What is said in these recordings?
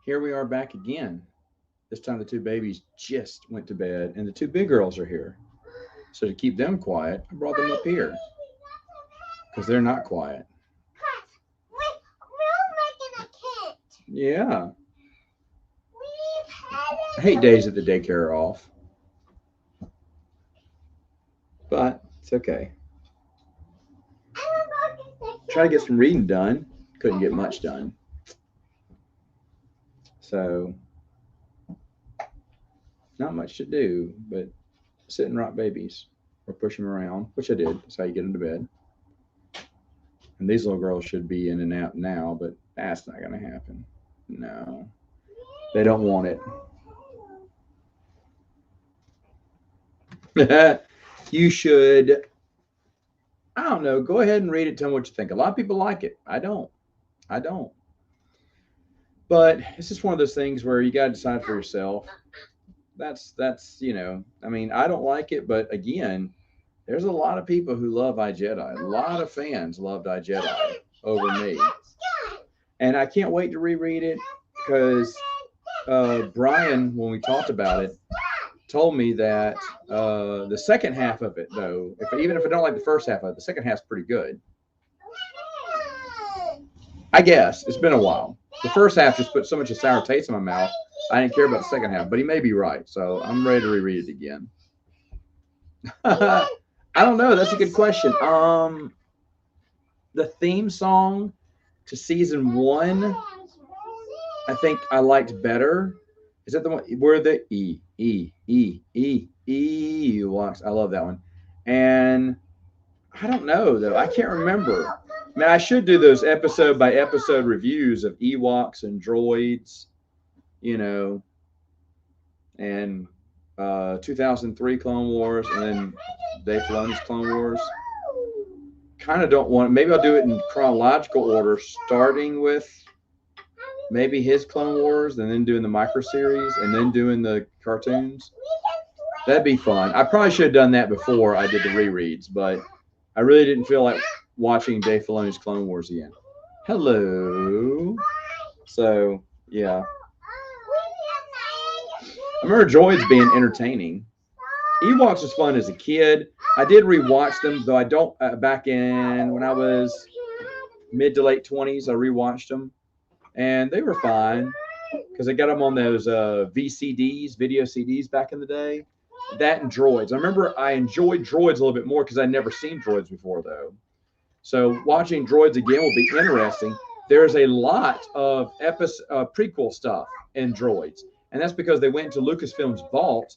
Here we are back again. This time the two babies just went to bed, and the two big girls are here. So to keep them quiet, I brought them up here because they're not quiet. Yeah. I hate days that the daycare are off, but it's okay. Try to get some reading done. Couldn't get much done. So not much to do, but sit and rock babies or push them around, which I did. That's how you get them to bed. And these little girls should be in and out now, but that's not going to happen. No, they don't want it. You should, I don't know, go ahead and read it. Tell me what you think. A lot of people like it. I don't. I don't. But it's just one of those things where you got to decide for yourself. I mean, I don't like it, but again, there's a lot of people who love iJedi. A lot of fans loved iJedi over me. And I can't wait to reread it because Brian, when we talked about it, told me that the second half of it, though, even if I don't like the first half of it, the second half's pretty good. I guess it's been a while. The first half just put so much of sour taste in my mouth. I didn't care about the second half, but he may be right. So I'm ready to reread it again. I don't know. That's a good question. The theme song to season one, I think I liked better. Is that the one where the walks? I love that one. And I don't know though. I can't remember. I mean, I should do those episode by episode reviews of Ewoks and droids, you know, and 2003 Clone Wars, and then Dave Filoni's Clone Wars. Kind of don't want. Maybe I'll do it in chronological order, starting with maybe his Clone Wars, and then doing the micro series, and then doing the cartoons. That'd be fun. I probably should have done that before I did the rereads, but I really didn't feel like watching Dave Filoni's Clone Wars again. Hello. So yeah, I remember droids being entertaining. Ewoks was fun as a kid. I did rewatch them, though I don't. Back in when I was mid to late 20s, I rewatched them, and they were fine because I got them on those VCDs, video CDs back in the day. That and droids. I remember I enjoyed droids a little bit more because I'd never seen droids before, though. So watching droids again will be interesting. There's a lot of prequel stuff in droids, and that's because they went into Lucasfilm's vault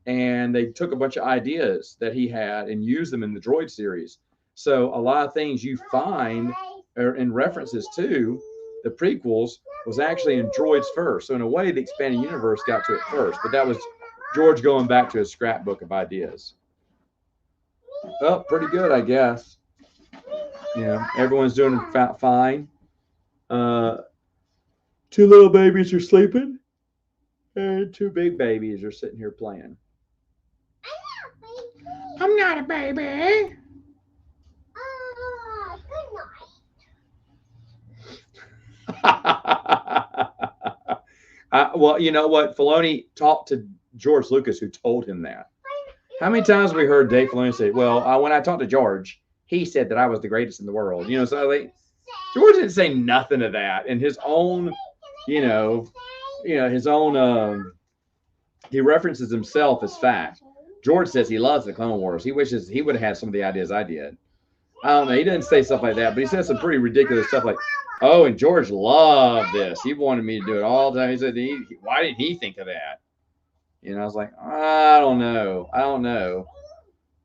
and they took a bunch of ideas that he had and used them in the droid series. So a lot of things you find in references to the prequels was actually in droids first. So in a way, the expanded universe got to it first, but that was George going back to his scrapbook of ideas. Oh, pretty good, I guess. Everyone's doing fine. Two little babies are sleeping, and two big babies are sitting here playing. I'm not a baby. Well, you know what? Filoni talked to George Lucas, who told him that. How many times have we heard Dave Filoni say, "Well, when I talked to George, he said that I was the greatest in the world." So like, George didn't say nothing of that in his own, his own. He references himself as fact. George says he loves the Clone Wars. He wishes he would have had some of the ideas I did. I don't know. He didn't say stuff like that, but he said some pretty ridiculous stuff like, "Oh, and George loved this. He wanted me to do it all the time." He said, "Why didn't he think of that?" I was like, I don't know.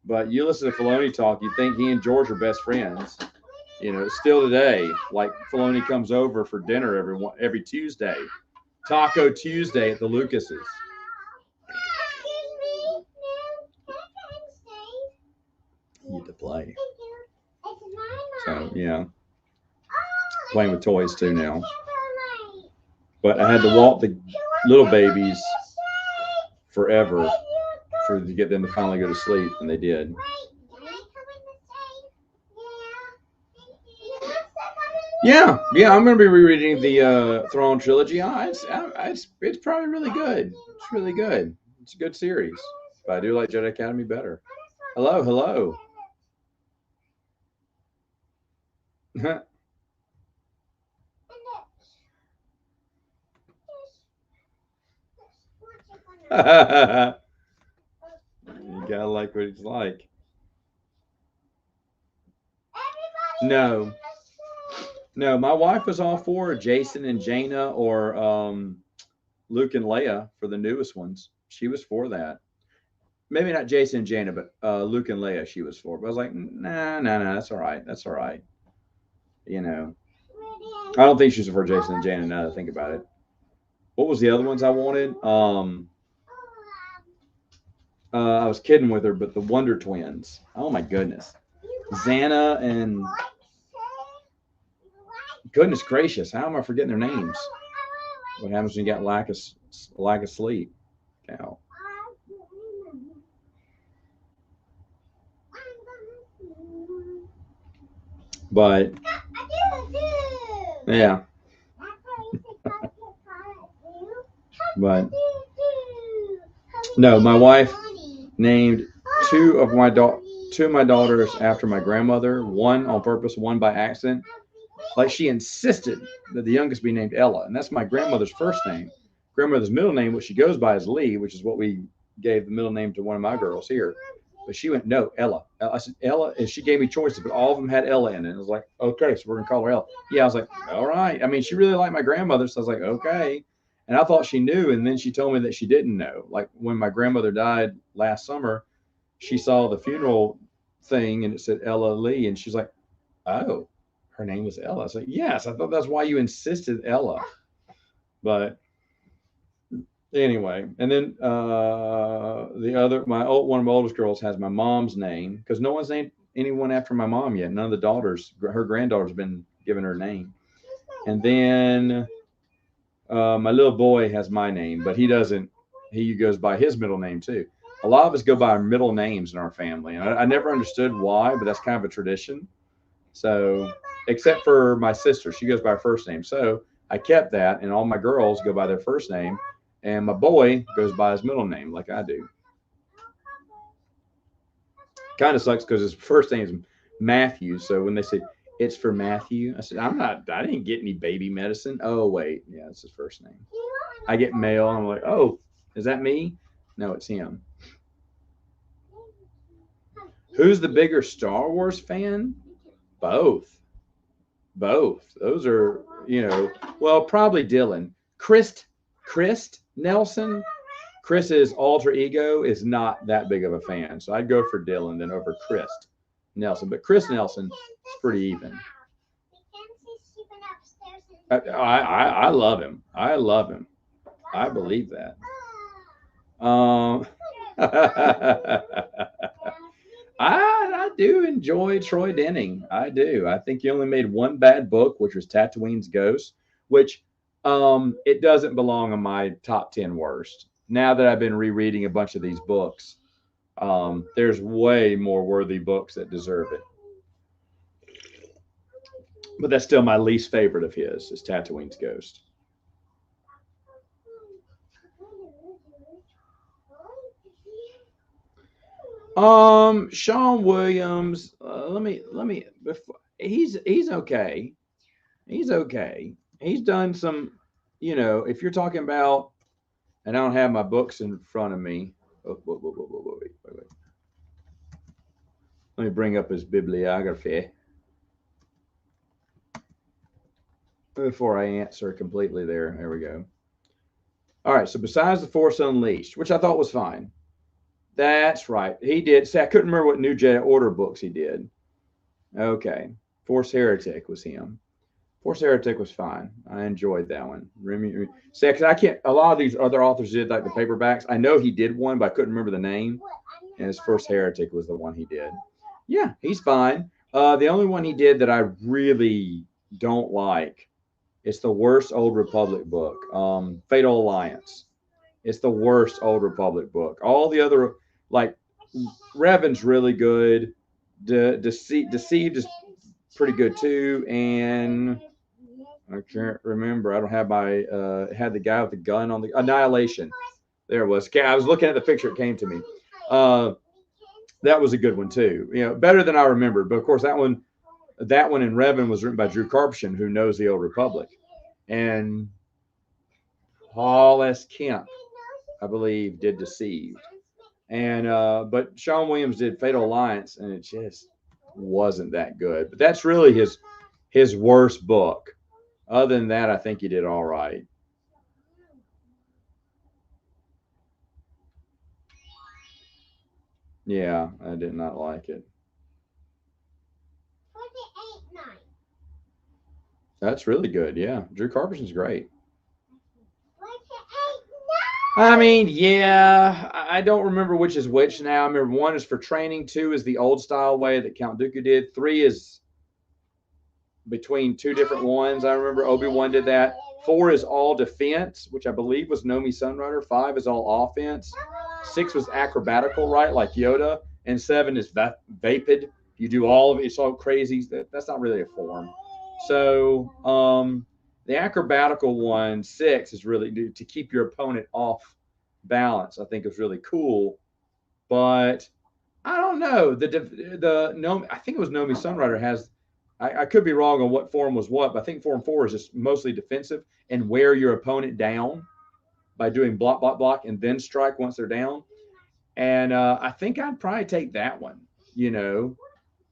But you listen to Filoni talk, you think he and George are best friends. Still today, like Filoni comes over for dinner every Tuesday, Taco Tuesday at the Lucases. You get to play. So yeah, playing with toys too now. But I had to walk the little babies forever to get them to finally go to sleep, and they did. Yeah, yeah, I'm gonna be rereading the Throne trilogy. It's probably really good. It's really good. It's a good series, but I do like Jedi Academy better. Hello, hello. You gotta like what he's like. No, no, my wife was all for Jason and Jaina or Luke and Leia for the newest ones. She was for that. Maybe not Jason and Jaina, but Luke and Leia she was for. But I was like, nah, nah, nah, that's all right. That's all right. You know, I don't think she's for Jason and Jaina now that I think about it. What was the other ones I wanted? I was kidding with her, but the Wonder Twins. Oh my goodness. Xana and goodness gracious, how am I forgetting their names? What happens when you got lack of sleep? Cow. But yeah, but no, my wife named two of my daughters after my grandmother. One on purpose, one by accident. Like she insisted that the youngest be named Ella, and that's my grandmother's first name. Grandmother's middle name, which she goes by, is Lee, which is what we gave the middle name to one of my girls here. But she went, no, Ella. I said, Ella, and she gave me choices, but all of them had Ella in it. And I was like, okay, so we're going to call her Ella. Yeah, I was like, all right. I mean, she really liked my grandmother, so I was like, okay. And I thought she knew, and then she told me that she didn't know. Like when my grandmother died last summer, she saw the funeral thing and it said Ella Lee, and she's like, oh, her name was Ella. I was like, yes, I thought that's why you insisted Ella. But anyway, and then the other, one of my oldest girls has my mom's name because no one's named anyone after my mom yet. None of the daughters, her granddaughters, have been given her name. And then my little boy has my name, but he doesn't. He goes by his middle name too. A lot of us go by our middle names in our family, and I never understood why, but that's kind of a tradition. So, except for my sister, she goes by her first name. So I kept that, and all my girls go by their first name, and my boy goes by his middle name, like I do. Kind of sucks because his first name is Matthew. So when they say it's for Matthew, I said I'm not. I didn't get any baby medicine. Oh wait, yeah, it's his first name. I get mail, and I'm like, oh, is that me? No, it's him. Who's the bigger Star Wars fan? Both. Both. Those are, well, probably Dylan. Chris Nelson, Chris's alter ego is not that big of a fan. So I'd go for Dylan than over Chris Nelson. But Chris Nelson is pretty even. I love him. I love him. I believe that. I do enjoy Troy Denning. I do. I think he only made one bad book, which was Tatooine's Ghost, which it doesn't belong on my top 10 worst. Now that I've been rereading a bunch of these books, there's way more worthy books that deserve it. But that's still my least favorite of his is Tatooine's Ghost. Sean Williams. Let me. He's okay. He's okay. He's done some. If you're talking about, and I don't have my books in front of me. Oh, wait. Let me bring up his bibliography before I answer completely. There we go. All right. So besides the Force Unleashed, which I thought was fine. That's right. He did. See, I couldn't remember what New Jedi Order books he did. Okay. Force Heretic was him. Force Heretic was fine. I enjoyed that one. See, because I can't. A lot of these other authors did like the paperbacks. I know he did one, but I couldn't remember the name. And his Force Heretic was the one he did. Yeah, he's fine. The only one he did that I really don't like, it's the worst Old Republic book, Fatal Alliance. It's the worst Old Republic book. All the other, like, Revan's really good. Deceived is pretty good too, and I can't remember. I don't have my. Had the guy with the gun on the Annihilation. There it was. Okay, I was looking at the picture. It came to me. That was a good one too. You know, better than I remembered. But of course, that one in Revan was written by Drew Karpyshyn, who knows the Old Republic, and Paul S. Kemp, I believe, did Deceived. And but Sean Williams did Fatal Alliance, and it just wasn't that good. But that's really his worst book. Other than that, I think he did all right. Yeah, I did not like it. That's really good. Yeah, Drew Karpyshyn's great. I mean, yeah, I don't remember which is which now. I remember one is for training, two is the old style way that Count Dooku did, three is between two different ones. I remember Obi-Wan did that. Four is all defense, which I believe was Nomi Sunrider. Five is all offense. Six was acrobatical, right, like Yoda. And seven is vapid. You do all of it. It's all crazy. That's not really a form. So the acrobatical one, 6, is really to keep your opponent off balance. I think is really cool. But I don't know. I think it was Nomi Sunrider has. I could be wrong on what form was what, but I think form 4 is just mostly defensive and wear your opponent down by doing block, block, block, and then strike once they're down. And I think I'd probably take that one.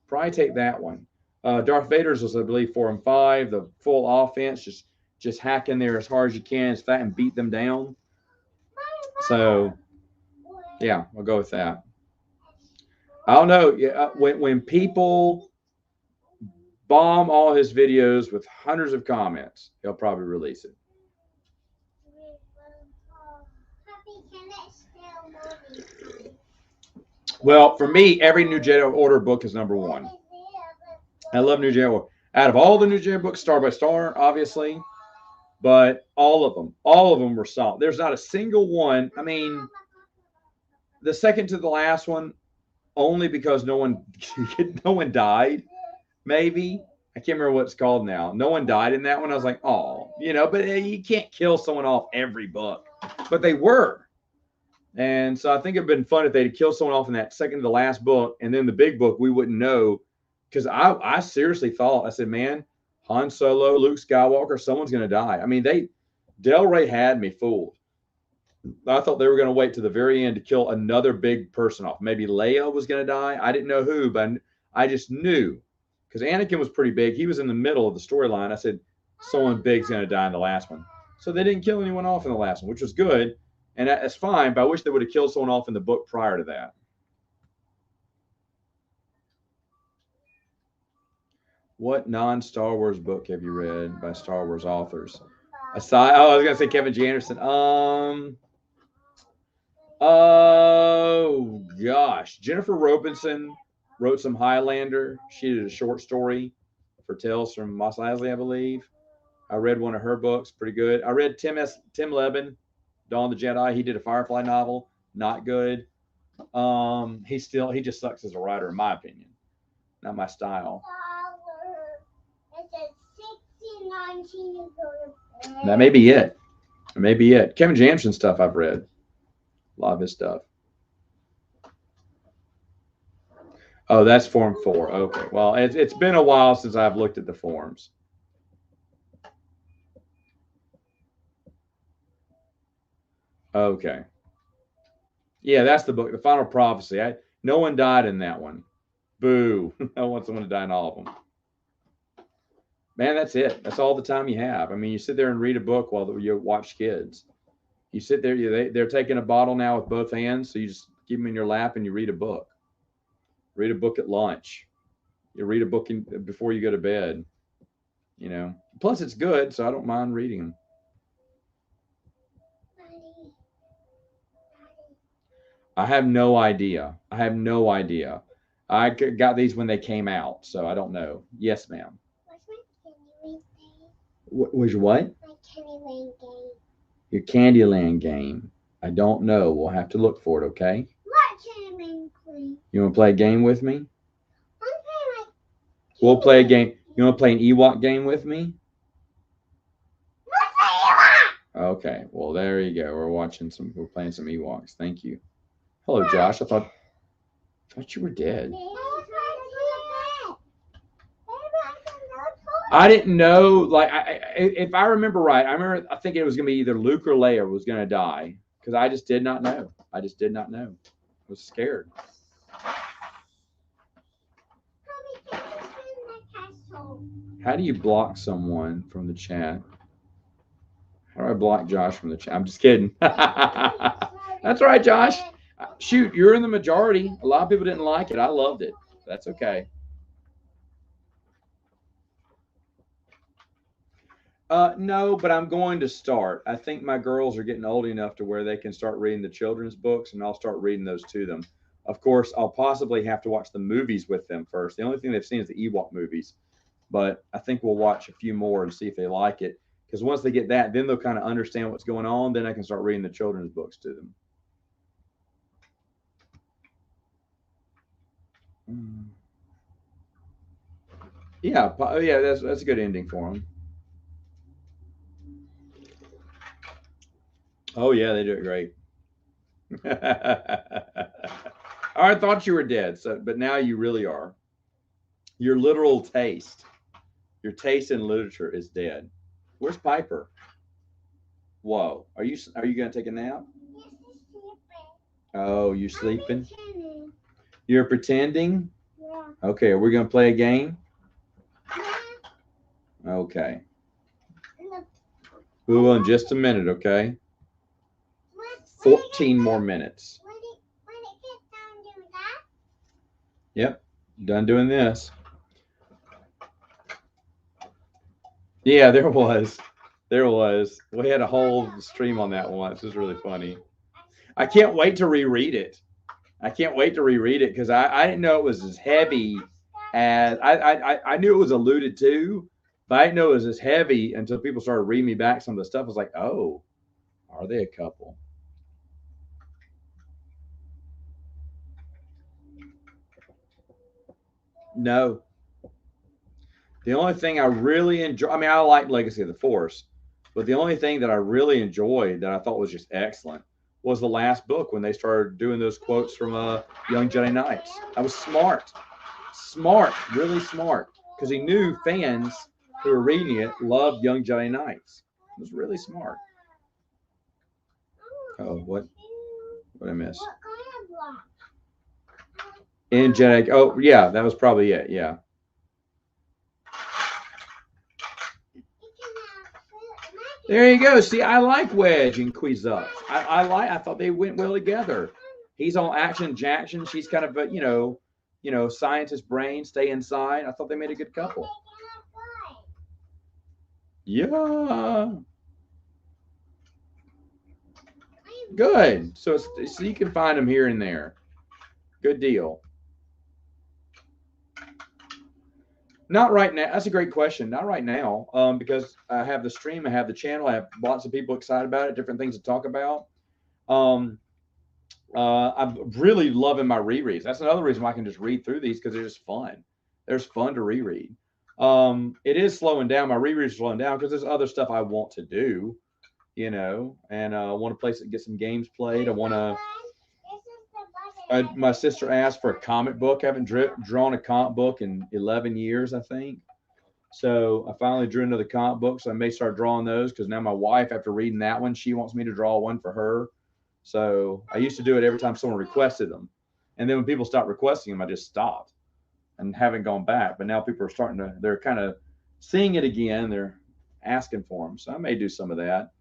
Probably take that one. Darth Vader's was, I believe, 4 and 5. The full offense, just hack in there as hard as you can, as fat, and beat them down. So, yeah, I'll go with that. I don't know. Yeah, when people bomb all his videos with hundreds of comments, he'll probably release it. Well, for me, every New Jedi Order book is number one. I love New Jedi Order. Out of all the New Jedi books, Star by Star, obviously, but all of them were solid. There's not a single one. I mean, the second to the last one, only because no one died. Maybe I can't remember what it's called now. No one died in that one. I was like, oh, but you can't kill someone off every book, but they were. And so I think it'd been fun if they'd kill someone off in that second to the last book, and then the big book we wouldn't know, because I seriously thought, I said, man, Han Solo, Luke Skywalker, someone's going to die. I mean, Del Rey had me fooled. I thought they were going to wait to the very end to kill another big person off. Maybe Leia was going to die. I didn't know who, but I just knew, because Anakin was pretty big. He was in the middle of the storyline. I said, someone big's going to die in the last one. So they didn't kill anyone off in the last one, which was good. And that's fine, but I wish they would have killed someone off in the book prior to that. What non-Star Wars book have you read by Star Wars authors? I was going to say Kevin G. Anderson. Oh, gosh. Jennifer Robinson wrote some Highlander. She did a short story for Tales from Mos Eisley, I believe. I read one of her books. Pretty good. I read Tim Levin, Dawn of the Jedi. He did a Firefly novel. Not good. He just sucks as a writer, in my opinion. Not my style. That may be it. Kevin Jamson stuff I've read. A lot of his stuff. Oh, that's Form 4. Okay. Well, it's been a while since I've looked at the forms. Okay. Yeah, that's the book, The Final Prophecy. No one died in that one. Boo. I want someone to die in all of them. Man, that's it. That's all the time you have. I mean, you sit there and read a book while you watch kids. You sit there, they're taking a bottle now with both hands, so you just keep them in your lap and you read a book. Read a book at lunch. You read a book before you go to bed. Plus it's good, so I don't mind reading them. I have no idea. I got these when they came out, so I don't know. Yes, ma'am. Was your what? My Candyland game. Your Candyland game. I don't know. We'll have to look for it, okay? What Candyland game? You want to play a game with me? We'll play a game. You want to play an Ewok game with me? Okay, well there you go. We're playing some Ewoks. Thank you. Hello, Josh. I thought you were dead. I didn't know. Like, if I remember right, I think it was going to be either Luke or Leia was going to die because I just did not know. I was scared. How do you block someone from the chat? How do I block Josh from the chat? I'm just kidding. That's all right, Josh. Shoot, you're in the majority. A lot of people didn't like it. I loved it. That's okay. No, but I'm going to start. I think my girls are getting old enough to where they can start reading the children's books, and I'll start reading those to them. Of course, I'll possibly have to watch the movies with them first. The only thing they've seen is the Ewok movies, but I think we'll watch a few more and see if they like it. Because once they get that, then they'll kind of understand what's going on. Then I can start reading the children's books to them. Yeah, that's a good ending for them. Oh yeah, they do it great. I thought you were dead, but now you really are. Your literal taste, your taste in literature is dead. Where's Piper? Whoa, are you gonna take a nap? Oh, you're sleeping? You're pretending? Yeah. Okay, are we gonna play a game? Yeah. Okay. We will in just a minute, okay? 14 more minutes. When it gets done doing that? Yep, done doing this. Yeah, there was. We had a whole stream on that once. It was really funny. I can't wait to reread it. Because I didn't know it was as heavy as I knew it was alluded to, but I didn't know it was as heavy until people started reading me back some of the stuff. I was like, oh, are they a couple? No. The only thing I really enjoy, I like Legacy of the Force, but the only thing that I really enjoyed that I thought was just excellent was the last book when they started doing those quotes from Young Jedi Knights. That was smart, really smart, because he knew fans who were reading it loved Young Jedi Knights. It was really smart. Oh, what I miss? Energetic. Oh, yeah, that was probably it. Yeah. There you go. See, I like Wedge and Kwisatz. I thought they went well together. He's all action jackson. She's kind of a scientist brain, stay inside. I thought they made a good couple. Yeah. Good. So you can find them here and there. Good deal. Not right now. That's a great question. Not right now, because I have the stream, I have the channel, I have lots of people excited about it, different things to talk about. I'm really loving my rereads. That's another reason why I can just read through these, because they're just fun. They're fun to reread. It is slowing down. My rereads are slowing down because there's other stuff I want to do, and I want to get some games played. My sister asked for a comic book. I haven't drawn a comic book in 11 years, I think. So I finally drew another comic book. So I may start drawing those, because now my wife, after reading that one, she wants me to draw one for her. So I used to do it every time someone requested them. And then when people stopped requesting them, I just stopped and haven't gone back. But now people are they're kind of seeing it again. They're asking for them. So I may do some of that.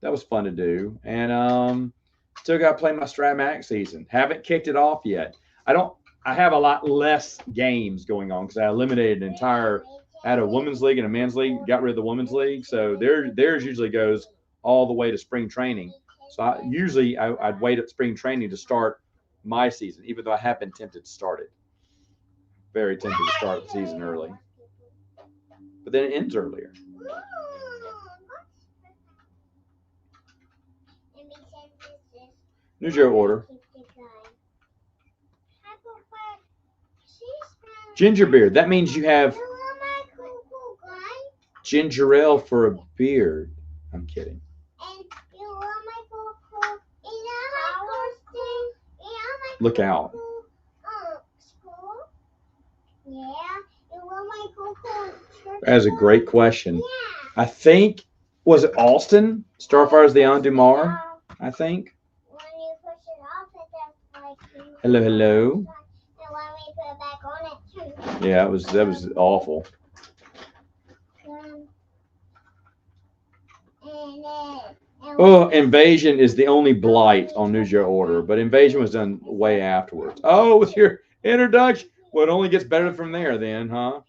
That was fun to do. And still got to play my Stratomatic season. Haven't kicked it off yet. I have a lot less games going on because I eliminated I had a women's league and a men's league, got rid of the women's league. So theirs usually goes all the way to spring training. So I'd wait at spring training to start my season, even though I have been tempted to start it. Very tempted to start the season early. But then it ends earlier. New Joe order. Ginger beard. That means you have ginger ale for a beard. I'm kidding. Look out. That's a great question. I think, was it Austin? Starfire's the Ondumar, I think. Hello, hello. Yeah, that was awful. Oh, Invasion is the only blight on New Year Order, but Invasion was done way afterwards. Oh, with your introduction, well, it only gets better from there, then, huh?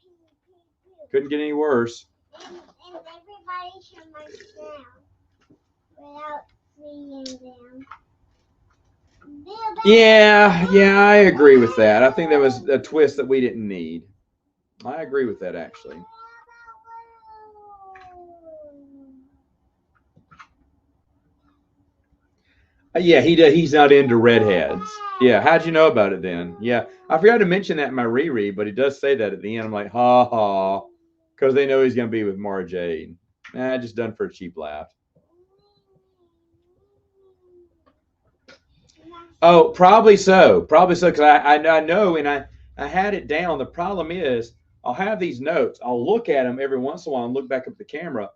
Couldn't get any worse. And everybody should march down without seeing them. Yeah, I agree with that. I think that was a twist that we didn't need. I agree with that, actually. Yeah, he's not into redheads. Yeah, how'd you know about it then? Yeah, I forgot to mention that in my reread, but he does say that at the end. I'm like, ha ha, because they know he's gonna be with Mara Jade. Just done for a cheap laugh. Oh, probably so. Probably so, because I know, and I had it down. The problem is, I'll have these notes. I'll look at them every once in a while and look back up at the camera,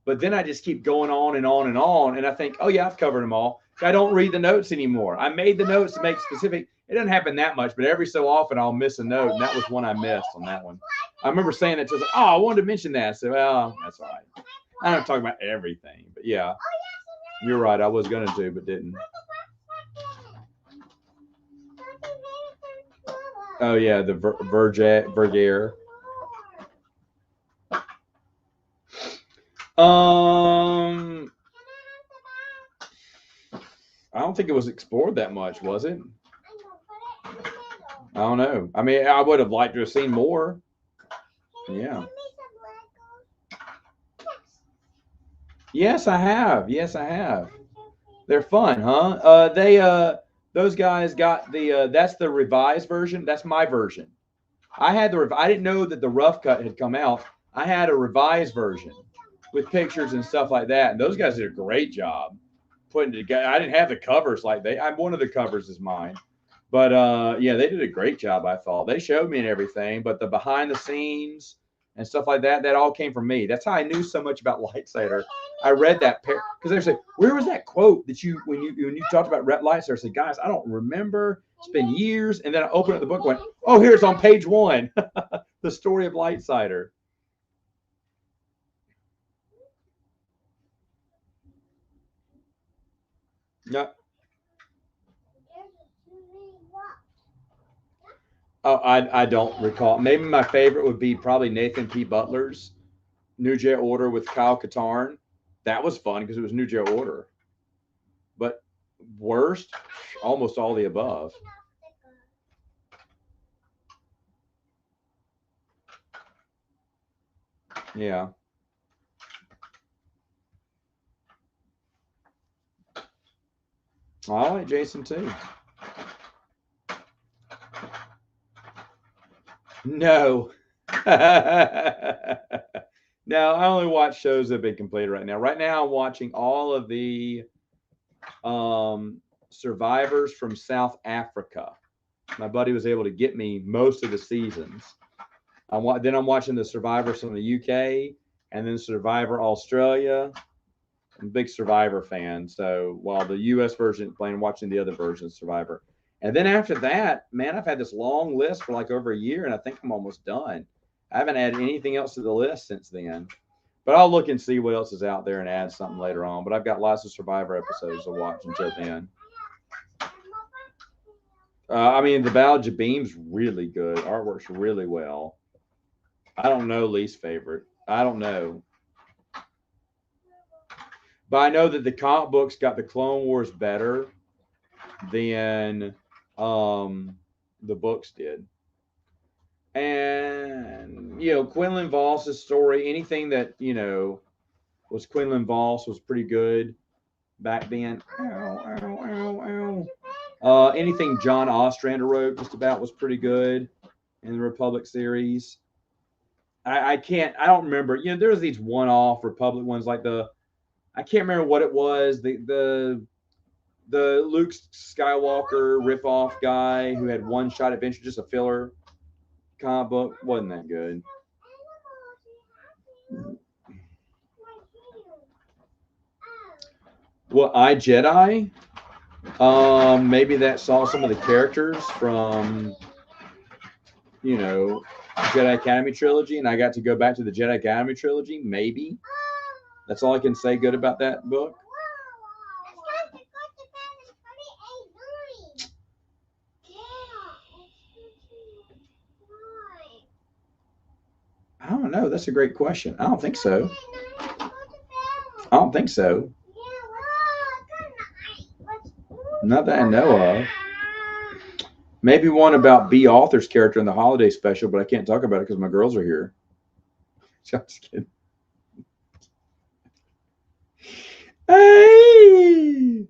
but then I just keep going on and on and on, and I think, oh yeah, I've covered them all. I don't read the notes anymore. I made the notes to make specific. It doesn't happen that much, but every so often I'll miss a note, and that was one I missed on that one. I remember saying that to like, oh, I wanted to mention that. So, well, that's all right. I don't talk about everything, but yeah, you're right. I was gonna do, but didn't. Oh yeah, the Vergere. I don't think it was explored that much, was it? I don't know. I mean, I would have liked to have seen more. Yeah. Yes, I have. Yes, I have. They're fun, huh? Those guys got the that's the revised version. That's my version. I didn't know that the rough cut had come out. I had a revised version with pictures and stuff like that. And those guys did a great job putting it together. I didn't have the covers like one of the covers is mine. But yeah, they did a great job, I thought. They showed me and everything, but the behind the scenes and stuff like that, that all came from me. That's how I knew so much about Lightsaber. I read that because they said, where was that quote that you when you talked about Rhett Lightsaber? I said, guys, I don't remember. It's been years. And then I opened up the book and went, oh, here it's on page 1. The story of Lightsaber. Yeah. Oh, I don't recall. Maybe my favorite would be probably Nathan P. Butler's New Jedi Order with Kyle Katarn. That was fun because it was New Jedi Order. But worst, almost all the above. Yeah. I like Jason too. No. No, I only watch shows that have been completed right now. Right now, I'm watching all of the survivors from South Africa. My buddy was able to get me most of the seasons. Then I'm watching the survivors from the UK and then Survivor Australia. I'm a big Survivor fan. So while the US version is playing, watching the other version of Survivor. And then after that, man, I've had this long list for like over a year, and I think I'm almost done. I haven't added anything else to the list since then. But I'll look and see what else is out there and add something later on. But I've got lots of Survivor episodes to watch until then. I mean, the Val Jabim's really good. Artwork's really well. I don't know least favorite. I don't know. But I know that the comic books got the Clone Wars better than the books did. And, Quinlan Voss's story, anything that, was Quinlan Voss was pretty good back then. Ow, ow, ow, ow. Anything John Ostrander wrote just about was pretty good in the Republic series. I don't remember. There's these one-off Republic ones like I can't remember what it was. the Luke Skywalker ripoff guy who had One Shot Adventure, just a filler comic book, wasn't that good. Well, iJedi, maybe that saw some of the characters from, you know, Jedi Academy trilogy, and I got to go back to the Jedi Academy trilogy. Maybe that's all I can say good about that book. I don't know. That's a great question. I don't think so. I don't think so. Not that I know of. Maybe one about B. Arthur's character in the holiday special, but I can't talk about it because my girls are here. Just kidding. Hey!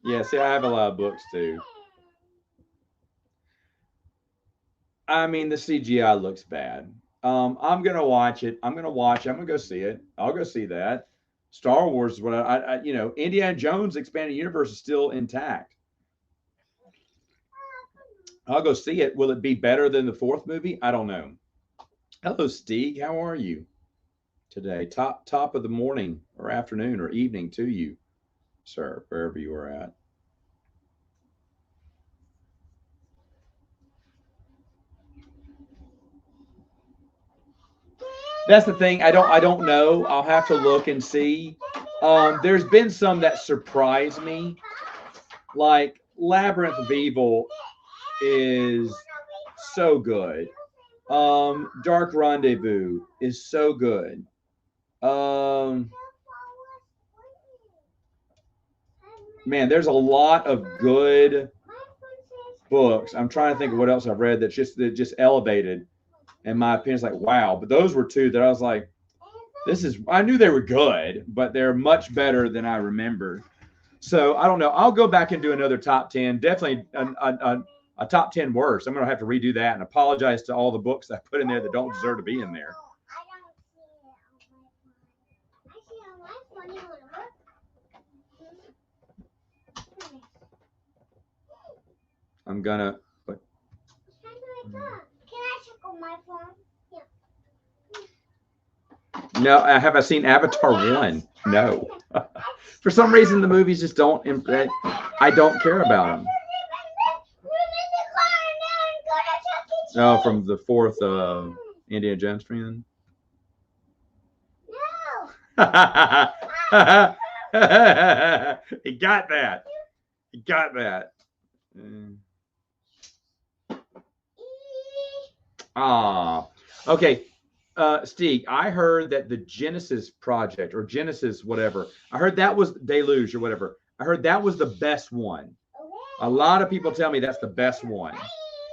Yeah, see, I have a lot of books too. I mean, the CGI looks bad. I'm gonna watch it. I'm gonna go see it. I'll go see that. Star Wars is what you know, Indiana Jones Expanded Universe is still intact. I'll go see it. Will it be better than the fourth movie? I don't know. Hello, Steve. How are you today? Top of the morning or afternoon or evening to you, sir, wherever you are at. That's the thing. I don't know. I'll have to look and see. There's been some that surprise me, like Labyrinth of Evil is so good. Dark Rendezvous is so good. Man, there's a lot of good books. I'm trying to think of what else I've read that just elevated. In my opinion, it's like, wow. But those were two that I was like, I knew they were good, but they're much better than I remember. So I don't know. I'll go back and do another top 10. Definitely a top 10 worst. I'm going to have to redo that and apologize to all the books I put in there that don't deserve to be in there. I'm going to. No, have I seen Avatar 1? No. For some reason, the movies just don't. I don't care about them. Oh, from the fourth Indiana Jones fan? No. He got that. He got that. Okay. Steve, I heard that the Genesis project or Genesis whatever, I heard that was Deluge or whatever. I heard that was the best one. A lot of people tell me that's the best one.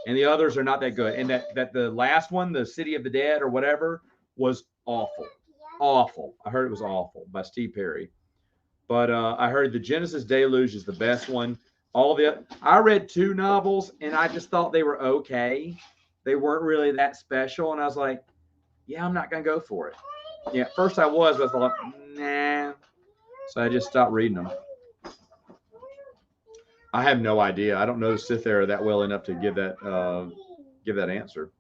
And the others are not that good. And that the last one, the City of the Dead or whatever, was awful. Awful. I heard it was awful by Steve Perry. But I heard the Genesis Deluge is the best one. I read 2 novels and I just thought they were okay. They weren't really that special. And I was like, yeah, I'm not going to go for it. Yeah, at first I was, but I thought, nah. So I just stopped reading them. I have no idea. I don't know Sith Era that well enough to give that answer.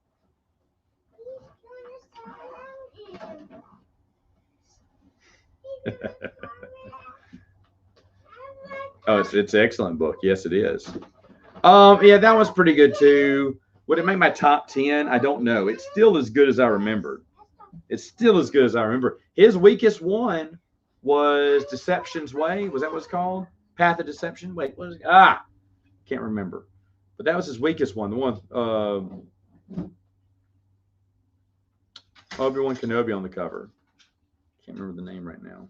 Oh, it's an excellent book. Yes, it is. Yeah, that was pretty good too. Would it make my top 10? I don't know. It's still as good as I remembered. It's still as good as I remember. His weakest one was Deception's Way. Was that what it's called? Path of Deception? Wait, what is it? Can't remember. But that was his weakest one. The one Obi-Wan Kenobi on the cover. Can't remember the name right now.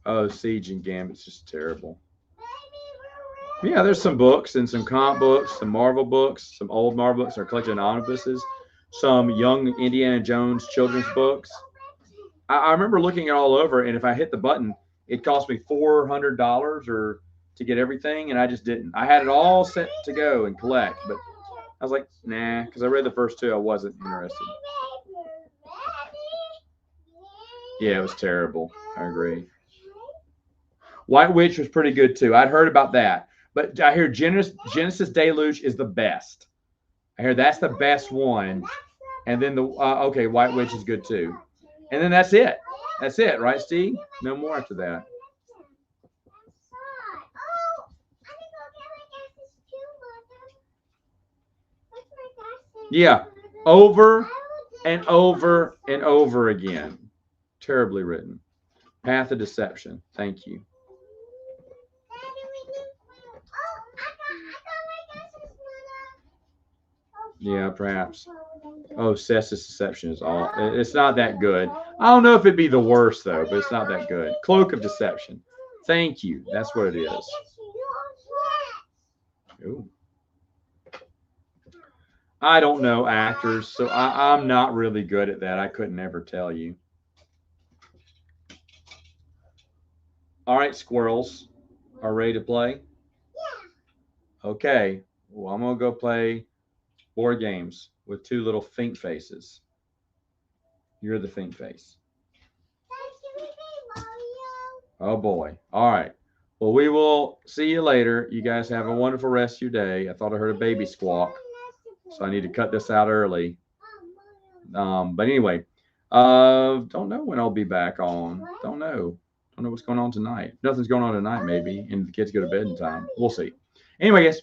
Oh, Siege and Gambit's just terrible. Yeah, there's some books and some comic books, some Marvel books, some old Marvel books, or collection of omnibuses, some young Indiana Jones children's books. I remember looking it all over, and if I hit the button, it cost me $400 or to get everything, and I just didn't. I had it all set to go and collect, but I was like, nah, because I read the first 2, I wasn't interested. Yeah, it was terrible. I agree. White Witch was pretty good too. I'd heard about that, but I hear Genesis Deluge is the best. I hear that's the best one, and then the okay, White Witch is good too, and then that's it. That's it, right, Steve? No more after that. Yeah, over and over and over again. Terribly written. Path of Deception. Thank you. Yeah, perhaps. Oh, Cessus Deception is all. It's not that good. I don't know if it'd be the worst though, but it's not that good. Cloak of Deception. Thank you. That's what it is. Ooh. I don't know actors, so I'm not really good at that. I couldn't ever tell you. All right, squirrels are ready to play. Okay. Well, I'm gonna go play board games with two little think faces. You're the think face. Oh boy. All right. Well, we will see you later. You guys have a wonderful rest of your day. I thought I heard a baby squawk, so I need to cut this out early. But anyway, don't know when I'll be back on. Don't know. Don't know what's going on tonight. Nothing's going on tonight, maybe, and the kids go to bed in time. We'll see. Anyway, guys.